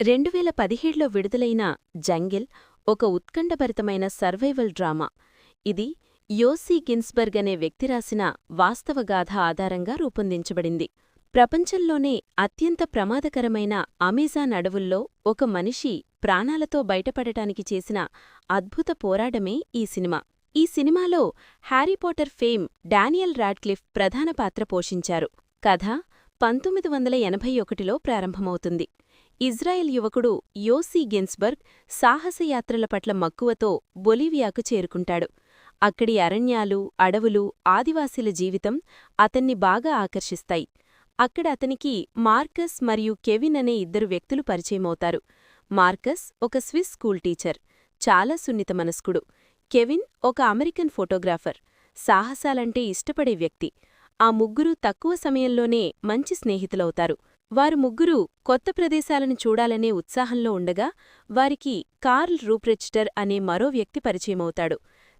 2017లో విడుదలైన జంగిల్ ఒక ఉత్కంఠభరితమైన survival drama. ఇది యోసీ గిన్స్బర్గ్ అనే వ్యక్తి రాసిన వాస్తవగాథ ఆధారంగా రూపొందించబడింది. ప్రపంచంలోనే అత్యంత ప్రమాదకరమైన అమెజాన్ అడవుల్లో ఒక మనిషి ప్రాణాలతో బయటపడటానికి చేసిన అద్భుత పోరాటమే ఈ సినిమా. ఈ సినిమాలో హ్యారీపాటర్ ఫేమ్ డానియల్ రాడ్క్లిఫ్ ప్రధాన పాత్ర పోషించారు. కథ 1981లో ప్రారంభమవుతుంది. ఇజ్రాయెల్ యువకుడు యోసీ గిన్స్బర్గ్ సాహసయాత్రల పట్ల మక్కువతో బొలీవియాకు చేరుకుంటాడు. అక్కడి అరణ్యాలు, అడవులు, ఆదివాసీల జీవితం అతన్ని బాగా ఆకర్షిస్తాయి. అక్కడ అతనికి మార్కస్ మరియు కెవిన్ అనే ఇద్దరు వ్యక్తులు పరిచయమవుతారు. మార్కస్ ఒక స్విస్ స్కూల్ టీచర్, చాలా సున్నిత మనస్కుడు. కెవిన్ ఒక అమెరికన్ ఫోటోగ్రాఫర్, సాహసాలంటే ఇష్టపడే వ్యక్తి. ఆ ముగ్గురూ తక్కువ సమయంలోనే మంచి స్నేహితులవుతారు. వారు ముగ్గురూ కొత్త ప్రదేశాలను చూడాలనే ఉత్సాహంలో ఉండగా వారికి కార్ల్ రూప్రెచ్టర్ అనే మరో వ్యక్తి పరిచయమవుతాడు.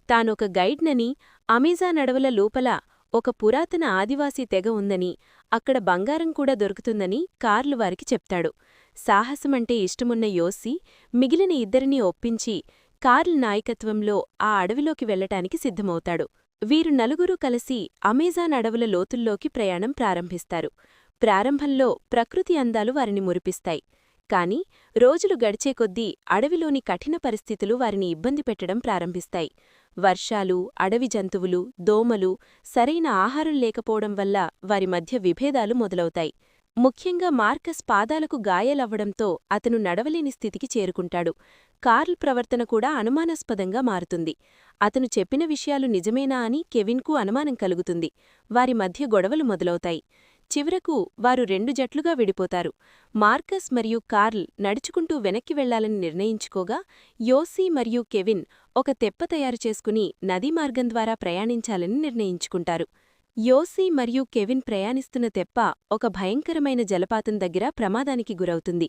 తానొక గైడ్నని, అమెజాన్ అడవుల లోపల ఒక పురాతన ఆదివాసీ తెగ ఉందని, అక్కడ బంగారం కూడా దొరుకుతుందని కార్ల్ వారికి చెప్తాడు. సాహసమంటే ఇష్టమున్న యోసీ మిగిలిన ఇద్దరినీ ఒప్పించి కార్ల్ నాయకత్వంలో ఆ అడవిలోకి వెళ్లటానికి సిద్ధమవుతాడు. వీరు నలుగురూ కలిసి అమెజాన్ అడవుల లోతుల్లోకి ప్రయాణం ప్రారంభిస్తారు. ప్రారంభంలో ప్రకృతి అందాలు వారిని మురిపిస్తాయి. కాని రోజులు గడిచే కొద్దీ అడవిలోని కఠిన పరిస్థితులు వారిని ఇబ్బంది పెట్టడం ప్రారంభిస్తాయి. వర్షాలు, అడవి జంతువులు, దోమలు, సరైన ఆహారం లేకపోవడం వల్ల వారి మధ్య విభేదాలు మొదలవుతాయి. ముఖ్యంగా మార్కస్ పాదాలకు గాయాలవ్వడంతో అతను నడవలేని స్థితికి చేరుకుంటాడు. కార్ల్ ప్రవర్తన కూడా అనుమానాస్పదంగా మారుతుంది. అతను చెప్పిన విషయాలు నిజమేనా అని కెవిన్కు అనుమానం కలుగుతుంది. వారి మధ్య గొడవలు మొదలవుతాయి. చివరకు వారు రెండు జట్లుగా విడిపోతారు. మార్కస్ మరియు కార్ల్ నడుచుకుంటూ వెనక్కి వెళ్లాలని నిర్ణయించుకోగా, యోసీ మరియు కెవిన్ ఒక తెప్ప తయారు చేసుకుని నదీ మార్గం ద్వారా ప్రయాణించాలని నిర్ణయించుకుంటారు. యోసీ మరియు కెవిన్ ప్రయాణిస్తున్న తెప్ప ఒక భయంకరమైన జలపాతం దగ్గర ప్రమాదానికి గురవుతుంది.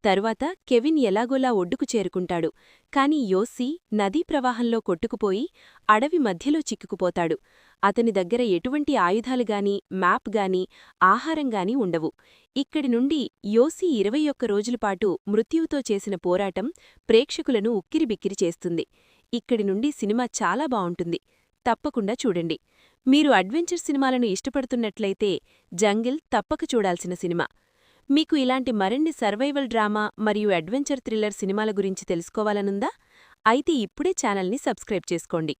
తరువాత కెవిన్ ఎలాగోలా ఒడ్డుకు చేరుకుంటాడు. కాని యోసీ నదీ ప్రవాహంలో కొట్టుకుపోయి అడవి మధ్యలో చిక్కుకుపోతాడు. అతని దగ్గర ఎటువంటి ఆయుధాలుగాని, మ్యాప్ గాని, ఆహారంగాని ఉండవు. ఇక్కడి నుండి యోసీ 21 రోజులపాటు మృత్యువుతో చేసిన పోరాటం ప్రేక్షకులను ఉక్కిరిబిక్కిరి చేస్తుంది. ఇక్కడి నుండి సినిమా చాలా బావుంటుంది. తప్పకుండా చూడండి. మీరు అడ్వెంచర్ సినిమాలను ఇష్టపడుతున్నట్లయితే జంగిల్ తప్పక చూడాల్సిన సినిమా. మీకు ఇలాంటి మరిన్ని సర్వైవల్ డ్రామా మరియు అడ్వెంచర్ థ్రిల్లర్ సినిమాల గురించి తెలుసుకోవాలనుందా? అయితే ఇప్పుడే ఛానల్ని సబ్స్క్రైబ్ చేసుకోండి.